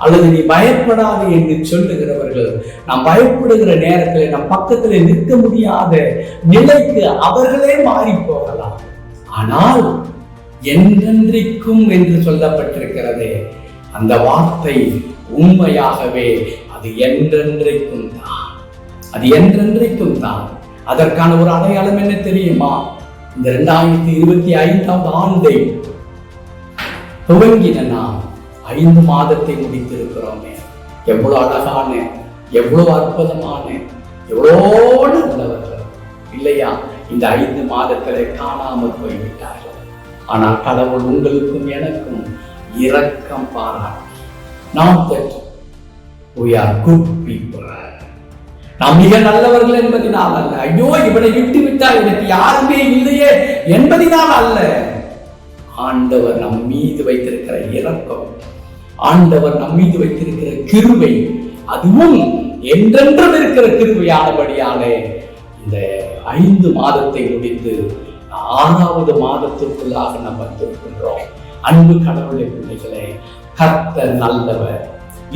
அல்லது நீ பயப்படாது என்று சொல்லுகிறவர்கள் நாம் பயப்படுகிற நேரத்தில் நம் பக்கத்தில் நிற்க முடியாத நிலைக்கு அவர்களே மாறி போகலாம். ஆனால் என்றென்றைக்கும் என்று சொல்லப்பட்டிருக்கிறதே, அந்த வார்த்தை உண்மையாகவே அது என்றென்றைக்கும் தான், அது என்றென்றைக்கும் தான். அதற்கான ஒரு அடையாளம் என்ன தெரியுமா? இந்த 2025ஆம் ஆண்டை துவங்கின நாம் 5 மாதத்தை முடித்திருக்கிறோமே. எவ்வளவு அழகான, எவ்வளவு அற்புதமான, எவ்வளவு நல்லவர்கள் இல்லையா? இந்த 5 மாதத்திலே காணாமல் போய்விட்டார்கள். ஆனால் கடவுள் உங்களுக்கும் எனக்கும் இரக்கம் பாராட்டி, not that we are good people, நாம் மிக நல்லவர்கள் என்பதினால் அல்ல, ஐயோ இவனை விட்டு விட்டால் எனக்கு யாருமே இல்லையே என்பதினால் அல்ல. ஆண்டவர் நம் மீது வைத்திருக்கிற இரக்கம், ஆண்டவர் நம் மீது வைத்திருக்கிற கிருபை, அதுவும் என்றென்றும் இருக்கிற கிருபையானபடியாலே இந்த 5 மாதத்தை முடித்து 6வது மாதத்திற்குள்ளாக நாம் வந்திருக்கின்றோம். அன்பு கடவுளை பிள்ளைகளே, கர்த்தர் நல்லவர்.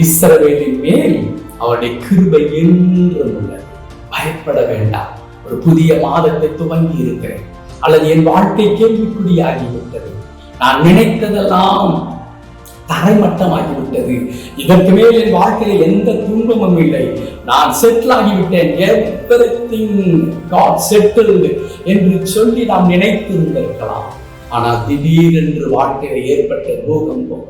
இஸ்ரவேலின் மேல் அவருடைய கிருபை என்றும் உள்ளது. பயப்பட வேண்டாம். ஒரு புதிய மாதத்தை துவங்கி இருக்கிறேன், அல்லது என் வாழ்க்கை கேள்விக்குறியாகிவிட்டது, நான் நினைத்ததெல்லாம் தரைமட்டமாகிவிட்டது, இதற்கு மேல் என் வாழ்க்கையில் எந்த துன்பமும் இல்லை, நான் செட்டில் ஆகிவிட்டேன், everything God settled என்று சொல்லி நாம் நினைத்திருந்திருக்கலாம். ஆனால் திடீரென்று வாழ்க்கையில் ஏற்பட்ட பூகம்பம்,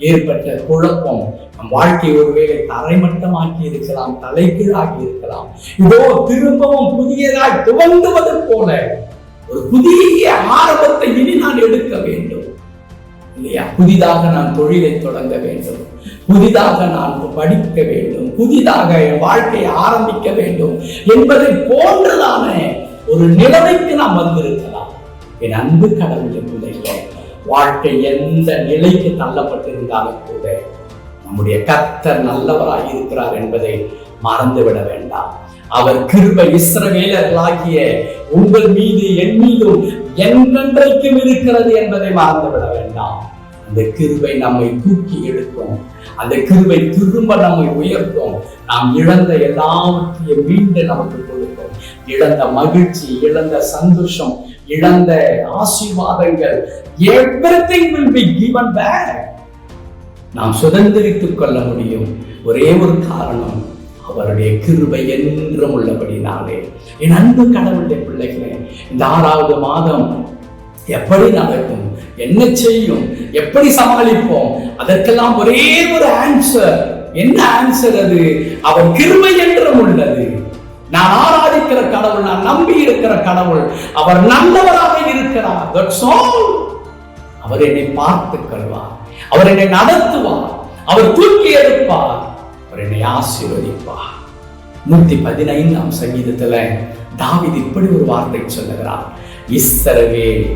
ஏற்பட்ட குழப்பம் நம் வாழ்க்கை ஒருவேளை தரைமட்டமாக்கி இருக்கலாம், தலைகீழாகி இருக்கலாம். இதோ திரும்பவும் புதியதாய் துவங்குவது போல ஒரு புதிய ஆரம்பத்தை இனி நான் எடுக்க வேண்டும் இல்லையா? புதிதாக நான் தொழிலை தொடங்க வேண்டும், புதிதாக நான் படிக்க வேண்டும், புதிதாக என் வாழ்க்கையை ஆரம்பிக்க வேண்டும் என்பதை போன்றதான ஒரு நிலைமைக்கு நாம் வந்திருக்கலாம். என் அன்பு கடவுளின் பிள்ளைகளே, வாழ்க்கை எந்த நிலைக்கு தள்ளப்பட்டிருந்தாலும் கூட நம்முடைய கர்த்தர் நல்லவராய் இருக்கிறார் என்பதை மறந்துவிட வேண்டாம். அவர் கிருபை இஸ்ரவேலர்களாகிய உங்கள் மீது என் மீதும் என்றென்றைக்கும் இருக்கிறது என்பதை மறந்துவிட வேண்டாம். அந்த கிருபை நம்மை தூக்கி எடுக்கும், அந்த கிருபை திரும்ப நம்மை உயர்த்தும், நாம் இழந்த எல்லாவற்றையும் மீண்டும் நமக்கு கொடுக்கும். இழந்த மகிழ்ச்சி, இழந்த சந்தோஷம், இழந்த ஆசீர்வாதங்கள், everything will be given back. நாம் சுதந்திரித்துக் கொள்ள முடியும். ஒரே ஒரு காரணம், அவருடைய கிருபை என்றும் உள்ளபடினாலே. என் அன்பு கடவுளுடைய பிள்ளைகளே, இந்த 6வது மாதம் எப்படி நடக்கும், என்ன செய்யும், எப்படி சமாளிப்போம், அதற்கெல்லாம் ஒரே ஒரு ஆன்சர். என்ன ஆன்சர் அது? அவர் கிருபை என்றும் உள்ளது. நான் ஆராதிக்கிற கடவுள், நான் நம்பி இருக்கிற கடவுள், அவர் நல்லவராக இருக்கிறார். That's all. அவர் என்னை பார்த்துக் கொள்வார், அவர் என்னை நடத்துவார், அவர் தூக்கி எடுப்பார், அவர் என்னை ஆசீர்வதிப்பார். 115ஆம் சங்கீதத்துல தாவீது இப்படி ஒரு வார்த்தை சொல்லுகிறார், இஸ்ரவேல்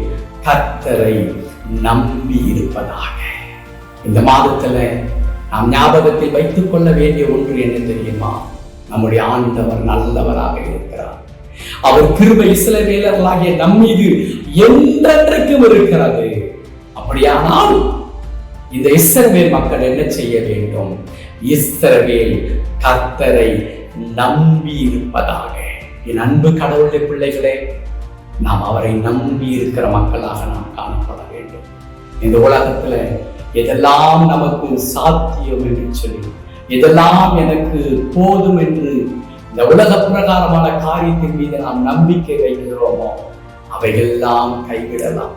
கர்த்தரை நம்பி இருப்பதாக. இந்த மாதத்துல நாம் ஞாபகத்தில் வைத்துக் கொள்ள வேண்டிய ஒன்று என்ன தெரியுமா? நம்முடைய ஆண்டவர் நல்லவராக இருக்கிறார். அவர் கிருபை இஸ்ரவேலர்களாகிய நம் மீது என்றென்றைக்கும் இருக்கிறது. அப்படியானால் இந்த இஸ்ரவேல் மக்கள் என்ன செய்ய வேண்டும்? இஸ்ரவேல் கர்த்தரை நம்பி இருப்பதாக. என் அன்பு கடவுளுடைய பிள்ளைகளே, நாம் அவரை நம்பி இருக்கிற மக்களாக நாம் காணப்பட வேண்டும். இந்த உலகத்துல எதெல்லாம் நமக்கு சாத்தியம் என்று சொல்லி, எதெல்லாம் எனக்கு போதும் என்று இந்த உலக பிரகாரமான காரியத்தின் மீது நாம் நம்பிக்கை வைக்கிறோமோ, அவைகளெல்லாம் கைவிடலாம்,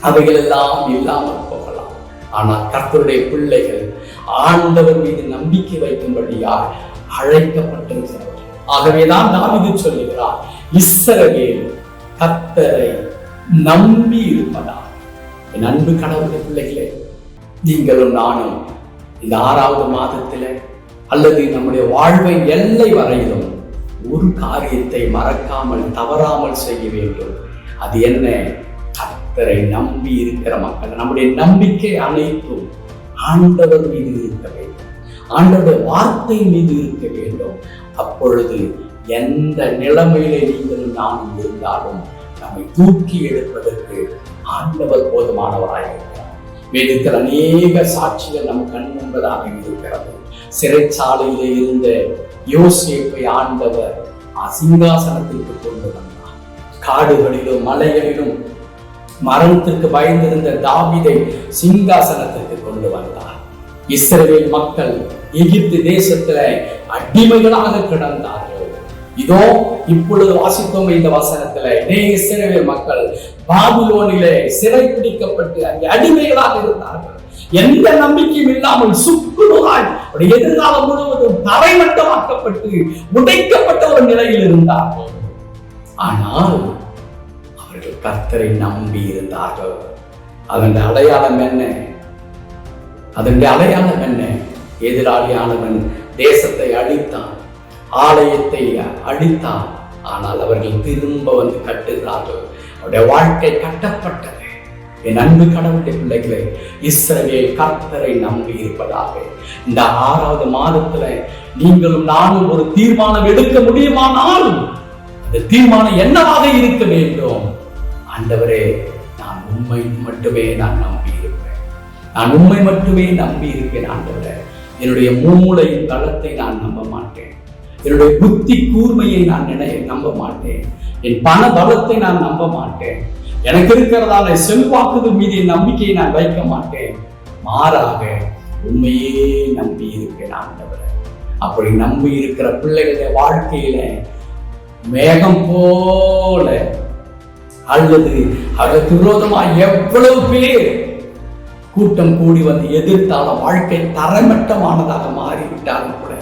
அவைகளெல்லாம் இல்லாமல் போகலாம். ஆனால் கர்த்தருடைய பிள்ளைகள் ஆண்டவர் மீது நம்பிக்கை வைக்கும்படியால் அழைக்கப்பட்டிருக்கிறார்கள். ஆகவேதான் தாவீது சொல்லுகிறார், இஸ்ரவேல் கர்த்தரை நம்பி இருப்பதாக. என் அன்பு கடவுளுடைய பிள்ளைகளே, நீங்களும் நானும் இந்த 6வது மாதத்துல அல்லது நம்முடைய வாழ்வின் எல்லை வரையிலும் ஒரு காரியத்தை மறக்காமல் தவறாமல் செய்ய வேண்டும். அது என்ன? கர்த்தரை நம்பி இருக்கிற மக்கள். நம்முடைய நம்பிக்கை அனைத்தும் ஆண்டவர் மீது இருக்க வேண்டும், ஆண்டவருடைய வார்த்தை மீது இருக்க வேண்டும். அப்பொழுது எந்த நிலைமையிலே நீங்களும் நானும் இருந்தாலும் நம்மை தூக்கி எடுப்பதற்கு ஆண்டவர் போதுமானவராக இருக்கிறார். வேதத்தில் அநேக சாட்சிகள் நம் கண் முன்பதாக இருக்கிறது. சிறைச்சாலையிலே இருந்த யோசேப்பை ஆண்டவர் சிங்காசனத்திற்கு கொண்டு வந்தார். காடுகளிலும் மலைகளிலும் மரணத்திற்கு பயந்திருந்த தாவீதை சிங்காசனத்திற்கு கொண்டு வந்தார். இஸ்ரவேல் மக்கள் எகிப்து தேசத்துல அடிமைகளாக கிடந்தார்கள். இதோ இப்பொழுது வாசித்தோம் இந்த வசனத்துல, இஸ்ரவேல் மக்கள் பாபிலோனிலே சிறை பிடிக்கப்பட்டு அங்கே அடிமைகளாக இருந்தார்கள். எந்த நம்பிக்கையும் இல்லாமல் சுக்குநூறாய் எதிர்காலம் முழுவதும் தரைமட்டமாக்கப்பட்டு உடைக்கப்பட்ட ஒரு நிலையில் இருந்தார்கள். ஆனால் அவர்கள் கர்த்தரை நம்பி இருந்தார்கள். அதன் அடையாளம் என்ன? அதன் அடையாளம் என்ன? எதிராளியானவன் தேசத்தை அழித்தான், ஆலயத்தை அழித்தார். ஆனால் அவர்கள் திரும்ப வந்து கட்டுகிறார்கள். அவருடைய வாழ்க்கை கட்டப்பட்டது. என் அன்பு கடவுளுடைய பிள்ளைகளை, இஸ்ரவேல் கர்த்தரை நம்பி இருப்பதாக இந்த 6வது மாதத்துல நீங்களும் நானும் ஒரு தீர்மானம் எடுக்க முடியுமானால் அந்த தீர்மானம் என்னவாக இருக்க வேண்டும்? ஆண்டவரே, நான் உம்மை மட்டுமே நான் நம்பி இருப்பேன். நான் உம்மை மட்டுமே நம்பி இருப்பேன். ஆண்டவரே, என்னுடைய மூளையின் தளத்தை நான் நம்ப மாட்டேன். என்னுடைய புத்தி கூர்மையை நான் நம்ப மாட்டேன். என் பண பலத்தை நான் நம்ப மாட்டேன். எனக்கு இருக்கிறதால செல்வாக்குகள் மீது என் நம்பிக்கையை நான் வைக்க மாட்டேன். மாறாக உண்மையே நம்பி இருப்பேன். ஆண்டவரே, அப்படி நம்பி இருக்கிற பிள்ளைகளுடைய வாழ்க்கையில மேகம் போல அல்லது அதற்கு விரோதமாக எவ்வளவு பேர் கூட்டம் கூடி வந்து எதிர்த்தாலும் வாழ்க்கை தரமட்டமானதாக மாறிவிட்டாலும் கூட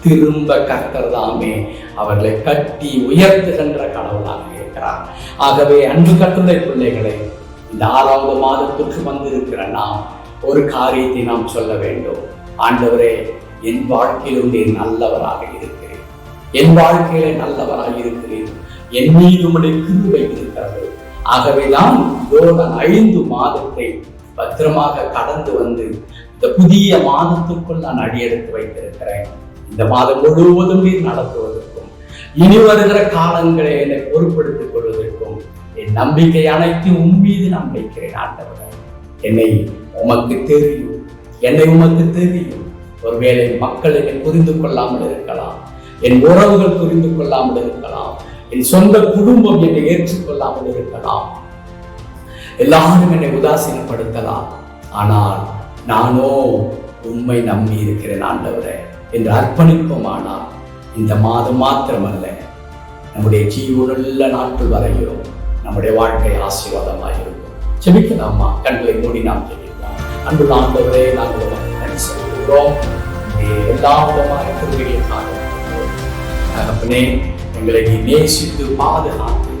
திரும்ப கர்த்தர் தாமே அவர்களை கட்டி உயர்த்துகின்ற கடவுளாக இருக்கிறார். ஆகவே அன்பு கர்த்தருடைய பிள்ளைகளை, இந்த 6வது மாதத்திற்கு வந்திருக்கிற நாம் ஒரு காரியத்தை நாம் சொல்ல வேண்டும். ஆண்டவரே, என் வாழ்க்கையில் நீர் நல்லவராக இருக்கிறேன். என் வாழ்க்கையில நல்லவராக இருக்கிறேன். என் மீது உம்முடைய கிருபை இருக்கிறது. ஆகவேதான் நான் 5 மாதத்தை பத்திரமாக கடந்து வந்து இந்த புதிய மாதத்திற்குள் நான் அடியெடுத்து வைத்திருக்கிறேன். இந்த மாதம் முழுவதும் நீர் நடத்துவதற்கும் இனி வருகிற காலங்களை என்னை பொறுப்படுத்திக் கொள்வதற்கும் என் நம்பிக்கை அனைத்தும் உம்மீது நான் வைக்கிறேன். ஆண்டவரே, என்னை உமக்கு தெரியும். என்னை உமக்கு தெரியும். ஒருவேளை மக்கள் என்னை புரிந்து கொள்ளாமல் இருக்கலாம். என் உறவுகள் புரிந்து கொள்ளாமல் இருக்கலாம். என் சொந்த குடும்பம் என்னை ஏற்றுக்கொள்ளாமல் இருக்கலாம். எல்லாரும் என்னை உதாசீனப்படுத்தலாம். ஆனால் நானோ உம்மை நம்பி இருக்கிறேன் ஆண்டவரே என்று அர்ப்பணிப்போமானால் இந்த மாதம் மாத்திரமல்ல, நம்முடைய ஜீவனுள்ள நாட்கள் வரையும் நம்முடைய வாழ்க்கை ஆசீர்வாதமாக இருக்கும். ஜெபிக்கலாமா? கண்களை மூடி நாம் ஜெபிக்கலாம். அன்புள்ள ஆண்டவரே, நாங்கள் நன்றி சொல்கிறோம். எல்லா விதமான கிருபைகளுக்காக தகப்பனே, எங்களை நீ நேசித்து பாதுகாத்து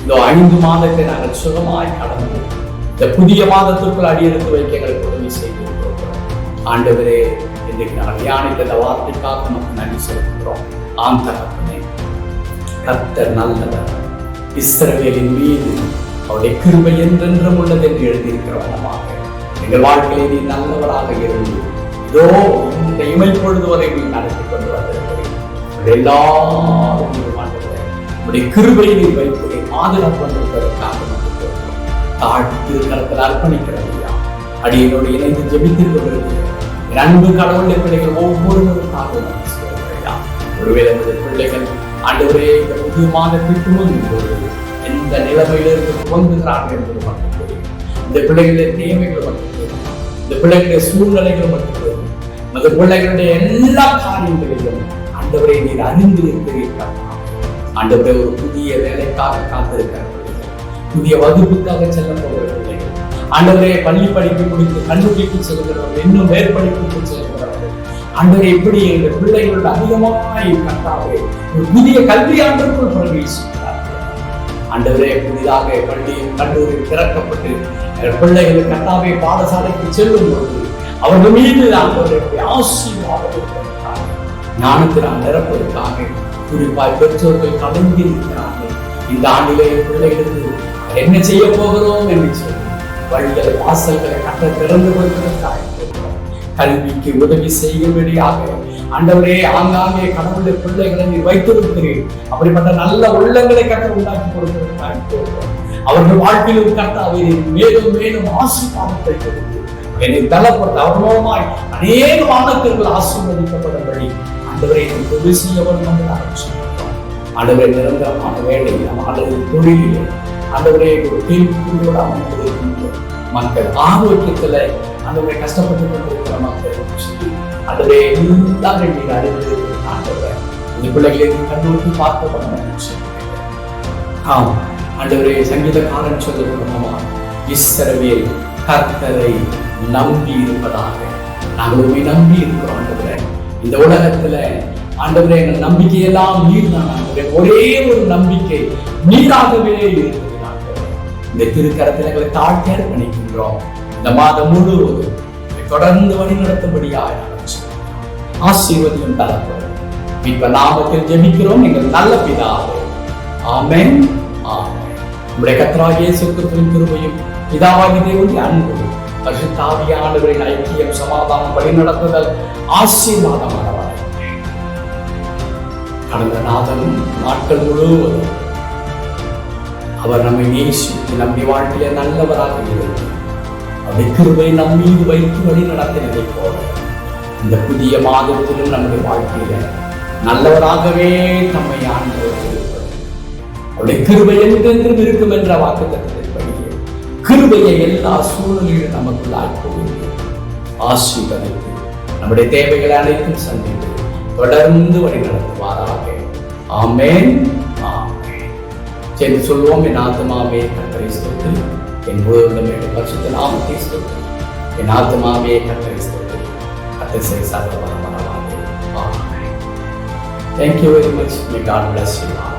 இந்த 5 மாதத்தை நாங்கள் சுகமாய் கடந்து இந்த புதிய மாதத்திற்குள் அடியெடுத்து வைக்க எங்களுக்கு உதவி செய்திருக்கிறோம். ஆண்டவரே, இன்றைக்கு நாங்கள் தியானித்த இந்த வார்த்தைக்காக நமக்கு நன்றி செலுத்துகிறோம். ஆம் தகப்பனே, கர்த்தர் நல்லவர். இஸ்ரவேலின் மீது அவருடைய கிருபை என்றென்றும் உள்ளது என்று எழுதியிருக்கிறவனமாக எங்கள் வாழ்க்கையை நீ நல்லவராக இருந்து இதோ இந்த இமைப்பொழுது வரை நீ நடத்தி கொண்டு வந்திருக்கிறேன். எல்லாரும் உடைய கிருபையை நீ வைத்து பாதுகாப்பு வந்திருப்பதற்காக தாழ்த்து கருத்தில் அர்ப்பணிக்கிறதையா அடியனோடு இணைந்து ஜெபித்துக் கொண்டிருக்கிறேன். என் அன்பு கடவுளுடைய பிள்ளைகள் ஒவ்வொருவருக்காக ஒருவேளை பிள்ளைகள் ஆண்டவரே இந்த புதிய மாதத்திற்கு முன்பு எந்த நிலைமையிலிருந்து துவங்குகிறார்கள் என்பது மட்டும் தெரியும். இந்த பிள்ளைகளுடைய தேவைகள் மட்டும் தெரியும். இந்த பிள்ளைகளுடைய சூழ்நிலைகள் மட்டும் தெரியும். அந்த பிள்ளைகளுடைய எல்லா காரியங்களிலும் ஆண்டவரை நீர் அறிந்து இருக்கிறீர்கள். ஆண்டவரை ஒரு புதிய வேலைக்காக காத்திருக்கிறார்கள். புதிய வகுப்புக்காக செல்ல போகிறவர்கள், ஆண்டவரே பள்ளி படிப்பு முடித்து கல்லூரிக்கு செல்கிறவர்கள், இன்னும் மேற்படிப்புக்கு செல்கிறவர்கள், ஆண்டவரை எப்படி எங்கள் பிள்ளைகளோட அதிகமாக கட்டாவே ஒரு புதிய கல்வியாண்டிற்குள் பிரவேசிக்கிறார்கள். ஆண்டவரே, புதிதாக பள்ளியும் கல்லூரியும் திறக்கப்பட்டு எங்கள் பிள்ளைகள் கட்டாவே பாடசாலைக்கு செல்லும் பொழுது அவர்கள் மீது ஆண்டவரை ஆசீர்வாதத்திற்காக ஞானத்தினால் நிரப்பதற்காக குறிப்பாய் பெற்றோர்கள் கலங்கி இருக்கிறார்கள். இந்த ஆண்டிலே பிள்ளைகளுக்கு என்ன செய்ய போகிறோம் என்று சொல்லி வழிகளை வாசல்களை கட்ட திறந்து கொடுப்பதற்காக கல்விக்கு உதவி செய்யும்படியாக ஆண்டவரே ஆங்காங்கே கடவுளுடைய பிள்ளைகளை நீ வைத்திருக்கிறேன். அப்படிப்பட்ட நல்ல உள்ளங்களை கட்ட உண்டாக்கி கொடுப்பதற்காக அவர்கள் வாழ்க்கையில் கட்ட அவை மேலும் மேலும் ஆசீர்வாதத்தை கொடுத்து என்னை பலப்பட்டு அவர் மூலமாய் அநேக வானத்திற்குள் ஆசீர்வதிக்கப்படபடி ஆண்டவரை உதவி செய்ய வேண்டும் என்று ஆரம்பிச்சிருக்கிறோம். ஆண்டவரை நிரந்தரமான வேலையில் அல்லது தொழிலிலே ஆண்டவரை ஒரு கேள்விக்குறியோடு அமைந்திருக்கின்ற மக்கள், ஆரோக்கியத்துல ஆண்டவரை கஷ்டப்பட்டு கொண்டிருக்கிற மக்கள், ஆண்டவரை எல்லாரும் நீங்க அறிந்து ஆண்டவரை இந்த பிள்ளைகளை கண்ணோக்கி பார்க்கப்பட. ஆம் ஆண்டவரே, சங்கீதக்காரன் சொல்லுகிறோமா, இஸ்ரவேல் கர்த்தரை நம்பி இருப்பதாக. நாங்கள் உண்மை நம்பி இருக்கிறோம் ஆண்டவரே. இந்த உலகத்துல ஆண்டவரே எங்கள் நம்பிக்கையெல்லாம் நீர் தான் ஆண்டவரே. ஒரே ஒரு நம்பிக்கை நீராகவே இருக்கிறது. இந்த திருக்கரத்தில் எங்களை தாழ்த்தி அர்ப்பணிக்கின்றோம். இந்த மாதம் முழுவதும் தொடர்ந்து வழி நடத்தும்படியாக ஆசீர்வதியும் தரப்படும். இப்ப நாமத்தில் ஜெபிக்கிறோம் எங்கள் நல்ல பிதாவே. ஆமென். ஆமென். நம்முடைய கர்த்தராகிய இயேசு கிறிஸ்துவின் கிருபையும் பிதாவாகிய தேவனுடைய அன்பும் பரிசுத்த ஆவியானவரின் ஐக்கியம் சமாதானம் வழிநடத்துதல் ஆசீர்வாதமானவர். கடந்த நாட்கள் முழுவதும் அவர் நம்மை நேசித்து நம்முடைய வாழ்க்கையில நல்லவராக இருந்து அவருடைய கிருபை நம் மீது வைத்து வழி நடத்தினதை போல இந்த புதிய மாதத்திலும் நம்முடைய வாழ்க்கையில நல்லவராகவே நம்மை ஆண்டவர் இருப்பது அவருடைய கிருபை என்றென்றும் இருக்கும் என்ற வாக்குத்தத்தத்தின்படியே கிருபையை எல்லா சூழ்நிலையிலும் நமக்குள்ளாய் போகிறது ஆசீர்வதித்து நம்முடைய தேவைகளை அனைத்தும் சந்தித்து தொடர்ந்து வழி நடத்துவாராக. ஆமென். ஆமென். சேர்ந்து சொல்வோம், என் ஆத்துமாவே கர்த்தரை ஸ்தோத்திரி, என் முழுவதும் பரிசுத்த நாமத்தை ஸ்தோத்திரி, என் ஆத்துமாவே கர்த்தரை ஸ்தோத்திரி, கர்த்தர் செய்த சகல வல்லமையுள்ளவராக. ஆமென். Thank you very much. May God bless you.